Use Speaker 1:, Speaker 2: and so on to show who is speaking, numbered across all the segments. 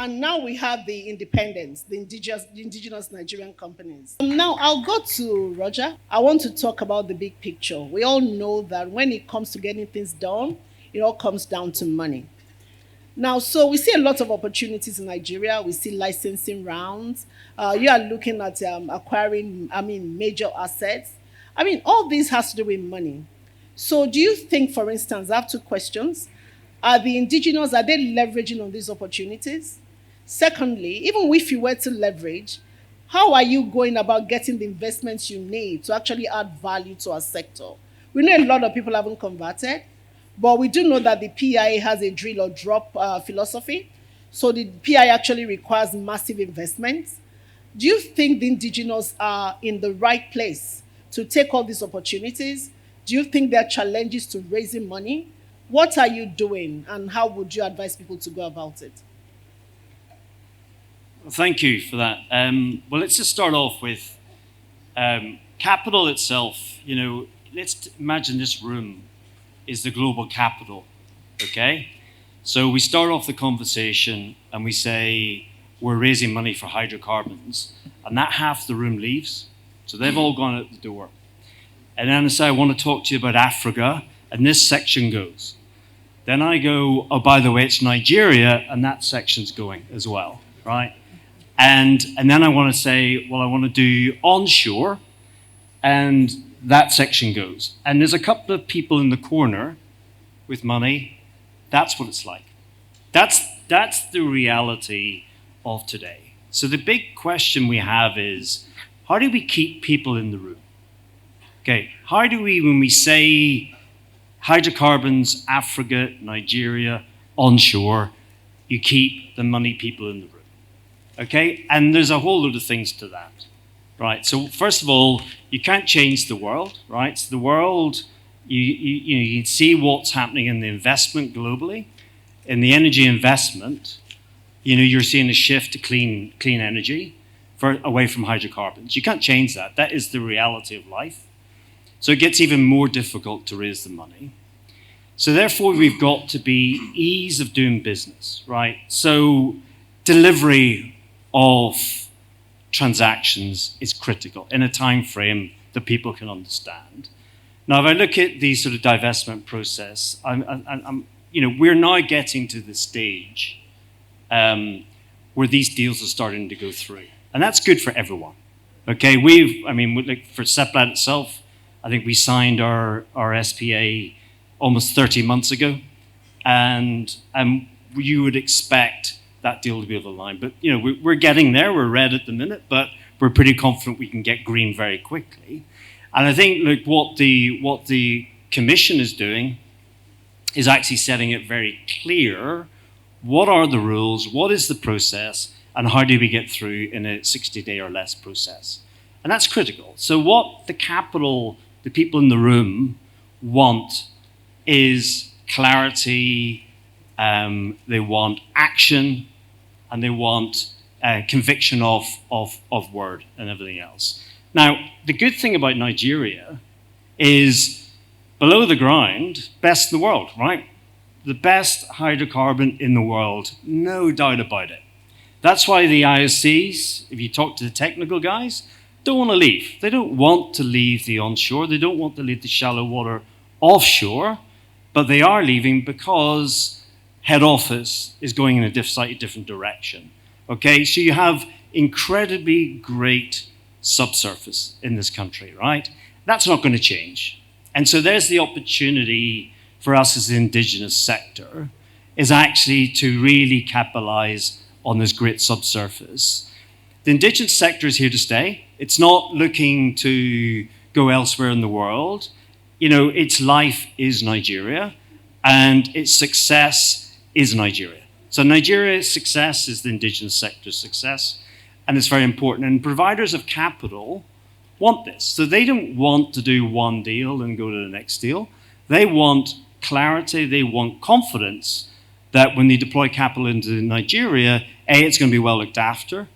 Speaker 1: And now we have the independents, the indigenous Nigerian companies. Now I'll go to Roger. I want to talk about the big picture. We all know that when it comes to getting things done, it all comes down to money. Now, so we see a lot of opportunities in Nigeria. We see licensing rounds. You are looking at acquiring, major assets. All this has to do with money. So, do you think, for instance, I have two questions. Are the indigenous, are they leveraging on these opportunities? Secondly, even if you were to leverage, how are you going about getting the investments you need to actually add value to our sector? We know a lot of people haven't converted, but we do know that the PIA has a drill or drop philosophy. So the PIA actually requires massive investments. Do you think the indigenous are in the right place to take all these opportunities? Do you think there are challenges to raising money? What are you doing, and how would you advise people to go about it?
Speaker 2: Well, thank you for that. Well, let's just start off with capital itself. Let's imagine this room is the global capital, okay? So we start off the conversation and we say we're raising money for hydrocarbons, and that half the room leaves. So they've all gone out the door. And then I say, I want to talk to you about Africa, and this section goes. Then I go, oh, by the way, it's Nigeria, and that section's going as well, right? And then I want to say, well, I want to do onshore, and that section goes. And there's a couple of people in the corner with money. That's what it's like. That's the reality of today. So the big question we have is, how do we keep people in the room? Okay, how do we, when we say hydrocarbons, Africa, Nigeria, onshore, you keep the money people in the room? Okay, and there's a whole load of things to that, right? So first of all, you can't change the world, right? So the world, you can see what's happening in the investment globally. In the energy investment, you're seeing a shift to clean energy away from hydrocarbons. You can't change that. That is the reality of life. So it gets even more difficult to raise the money. So therefore, we've got to be ease of doing business, right? So delivery of transactions is critical in a time frame that people can understand. Now, if I look at the sort of divestment process, we're now getting to the stage where these deals are starting to go through, and that's good for everyone. Okay, for Seplat itself, I think we signed our SPA almost 30 months ago, and you would expect that deal to be over the line. But we're getting there. We're red at the minute, but we're pretty confident we can get green very quickly. And I think what the Commission is doing is actually setting it very clear. What are the rules? What is the process? And how do we get through in a 60-day or less process? And that's critical. So what the people in the room want is clarity, they want action, and they want conviction of word and everything else. Now, the good thing about Nigeria is below the ground, best in the world, right? The best hydrocarbon in the world, no doubt about it. That's why the IOCs, if you talk to the technical guys, don't want to leave. They don't want to leave the onshore. They don't want to leave the shallow water offshore, but they are leaving because head office is going in a slightly different direction. Okay, so you have incredibly great subsurface in this country, right? That's not going to change. And so there's the opportunity for us as the indigenous sector is actually to really capitalize on this great subsurface. The indigenous sector is here to stay. It's not looking to go elsewhere in the world. Its life is Nigeria, and its success is Nigeria. So Nigeria's success is the indigenous sector's success, and it's very important. And providers of capital want this. So they don't want to do one deal and go to the next deal. They want clarity. They want confidence that when they deploy capital into Nigeria, A, it's going to be well looked after,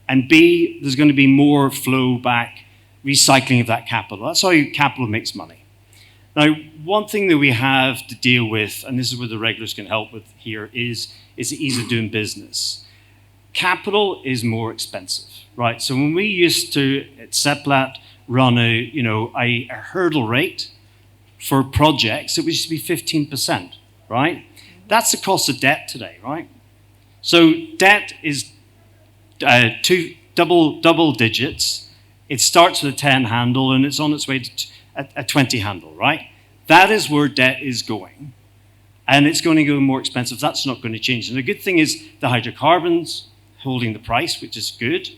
Speaker 2: and B, there's going to be more flow back, recycling of that capital. That's how capital makes money. Now, one thing that we have to deal with, and this is where the regulators can help with here, is the ease of doing business. capital is more expensive, right? So when we used to at Seplat run a hurdle rate for projects, it used to be 15%, right? That's the cost of debt today, right? So debt is double digits. It starts with a 10 handle and it's on its way to a 20 handle, right? That is where debt is going. And it's going to go more expensive. That's not going to change. And the good thing is the hydrocarbons holding the price, which is good.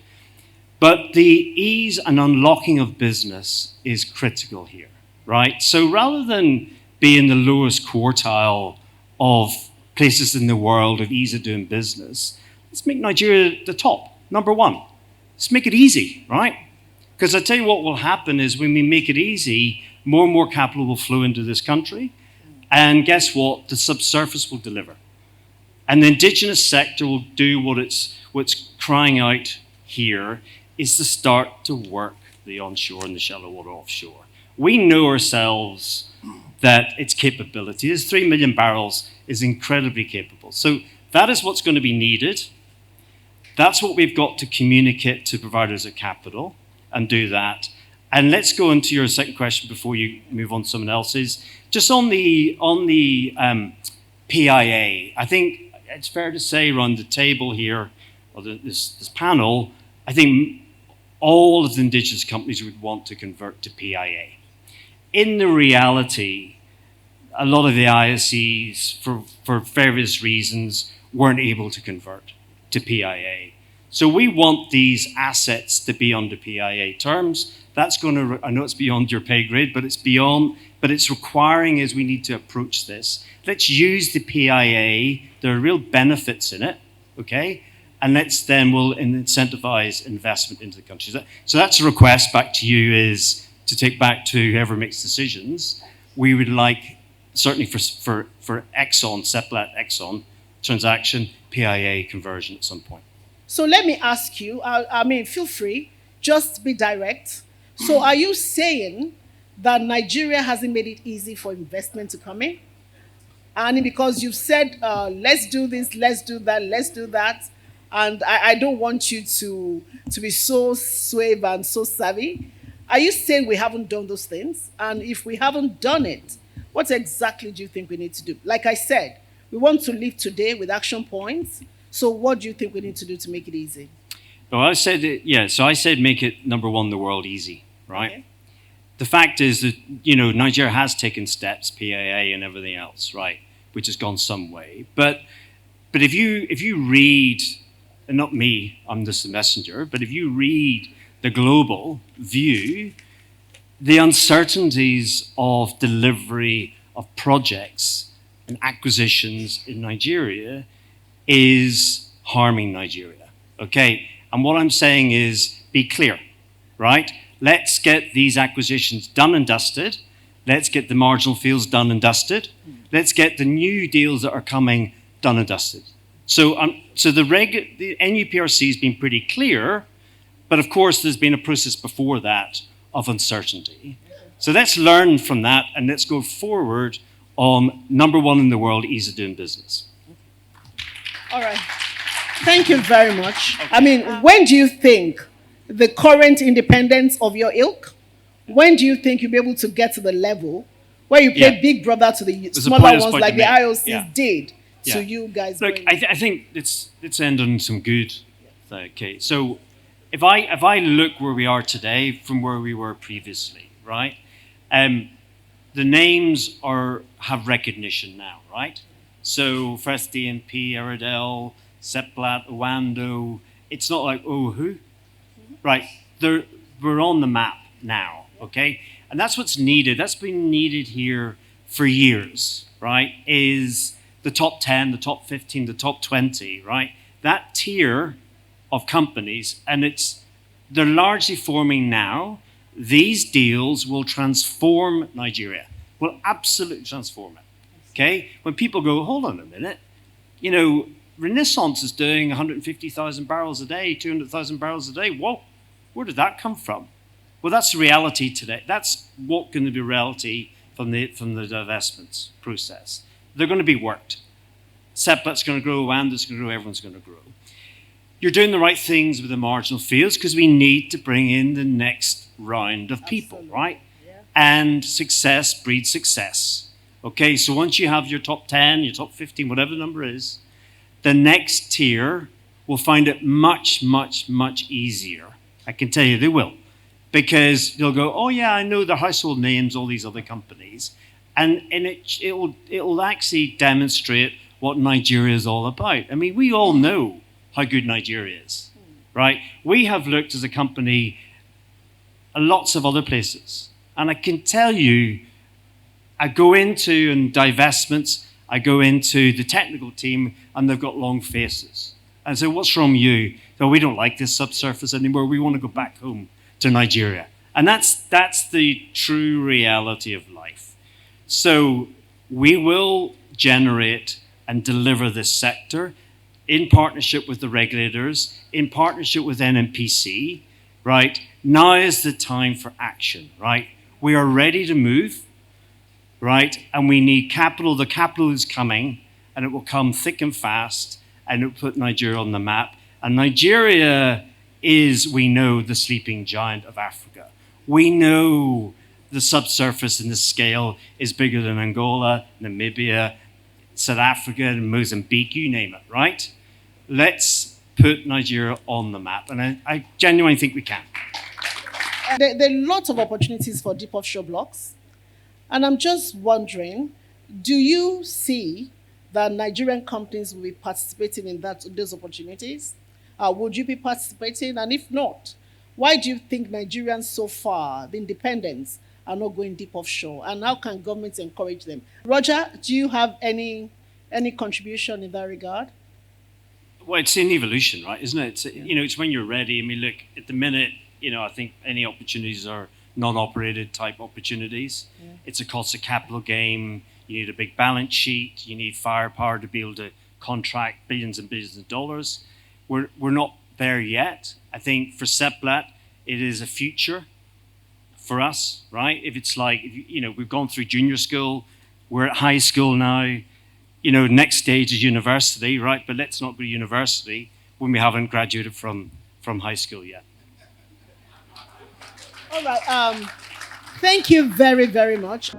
Speaker 2: But the ease and unlocking of business is critical here, right? So rather than be in the lowest quartile of places in the world of ease of doing business, let's make Nigeria the top, number one. Let's make it easy, right? Because I tell you what will happen is when we make it easy, more and more capital will flow into this country. And guess what? The subsurface will deliver. And the indigenous sector will do what's crying out here is to start to work the onshore and the shallow water offshore. We know ourselves that its capability, this 3 million barrels, is incredibly capable. So that is what's going to be needed. That's what we've got to communicate to providers of capital and do that. And let's go into your second question before you move on to someone else's. Just on the PIA, I think it's fair to say around the table here, or this panel, I think all of the indigenous companies would want to convert to PIA. In the reality, a lot of the ISEs, for various reasons, weren't able to convert to PIA. So we want these assets to be under PIA terms. That's going to, I know it's beyond your pay grade, but it's requiring as we need to approach this. Let's use the PIA. There are real benefits in it, okay? And we'll incentivize investment into the country. So that's a request back to you is to take back to whoever makes decisions. We would like, certainly for Exxon, Seplat Exxon transaction, PIA conversion at some point.
Speaker 1: So let me ask you, I mean, feel free, just be direct. So are you saying that Nigeria hasn't made it easy for investment to come in? And because you've said, let's do this, let's do that, let's do that. And I don't want you to be so suave and so savvy. Are you saying we haven't done those things? And if we haven't done it, what exactly do you think we need to do? Like I said, we want to live today with action points. So what do you think we need to do to make it easy?
Speaker 2: Well, I said, so I said make it number one in the world easy, right? Okay. The fact is that, Nigeria has taken steps, PAA and everything else, right, which has gone some way. But if you read, and not me, I'm just the messenger, but if you read the global view, the uncertainties of delivery of projects and acquisitions in Nigeria is harming Nigeria, okay? And what I'm saying is be clear, right? Let's get these acquisitions done and dusted. Let's get the marginal fields done and dusted. Let's get the new deals that are coming done and dusted. So the NUPRC has been pretty clear, but of course there's been a process before that of uncertainty. So let's learn from that and let's go forward on number one in the world, ease of doing business.
Speaker 1: All right. Thank you very much. Okay. I mean, when do you think the current independence of your ilk, when do you think you'll be able to get to the level where you play big brother to the smaller ones like the IOCs did to you guys?
Speaker 2: Look, I think let's end on some good. Okay, so if I look where we are today from where we were previously, right? The names have recognition now, right? So First DNP, Eridel, Seplat, Owando, it's not like, oh, who? Right, we're on the map now, okay? And that's what's needed. That's been needed here for years, right? Is the top 10, the top 15, the top 20, right? That tier of companies, and they're largely forming now. These deals will transform Nigeria, will absolutely transform it, okay? When people go, hold on a minute, Renaissance is doing 150,000 barrels a day, 200,000 barrels a day. Whoa, where did that come from? Well, that's the reality today. That's what's going to be reality from the divestments process. They're going to be worked. Seplat's going to grow, Wanda's going to grow, everyone's going to grow. you're doing the right things with the marginal fields because we need to bring in the next round of people,
Speaker 1: Absolutely.
Speaker 2: right?
Speaker 1: Yeah.
Speaker 2: And success breeds success. Okay, so once you have your top 10, your top 15, whatever the number is, the next tier will find it much, much, much easier. I can tell you they will. Because they'll go, oh yeah, I know the household names, all these other companies. And it will actually demonstrate what Nigeria is all about. I mean, we all know how good Nigeria is, right? We have looked as a company at lots of other places. And I can tell you, I go into in divestments, I go into the technical team, and they've got long faces. And so, what's wrong with you? So we don't like this subsurface anymore. We want to go back home to Nigeria. And that's the true reality of life. So we will generate and deliver this sector in partnership with the regulators, in partnership with NNPC, right? Now is the time for action, right? We are ready to move, right? And we need capital. The capital is coming, and it will come thick and fast, and it will put Nigeria on the map. And Nigeria is, we know, the sleeping giant of Africa. We know the subsurface and the scale is bigger than Angola, Namibia, South Africa, and Mozambique, you name it, right? Let's put Nigeria on the map. And I genuinely think we can.
Speaker 1: There are lots of opportunities for deep offshore blocks. And I'm just wondering, do you see that Nigerian companies will be participating in those opportunities? Would you be participating? And if not, why do you think Nigerians so far, the independents, are not going deep offshore? And how can governments encourage them? Roger, do you have any contribution in that regard?
Speaker 2: Well, it's an evolution, right? Isn't it? It's, it's when you're ready. I mean, look, at the minute, I think any opportunities are non-operated type opportunities. Yeah. It's a cost of capital game. You need a big balance sheet. You need firepower to be able to contract billions and billions of dollars. We're not there yet. I think for Seplat, it is a future for us, right? If it's like, we've gone through junior school, we're at high school now, next stage is university, right? But let's not go to university when we haven't graduated from high school yet.
Speaker 1: All right. Thank you very, very much.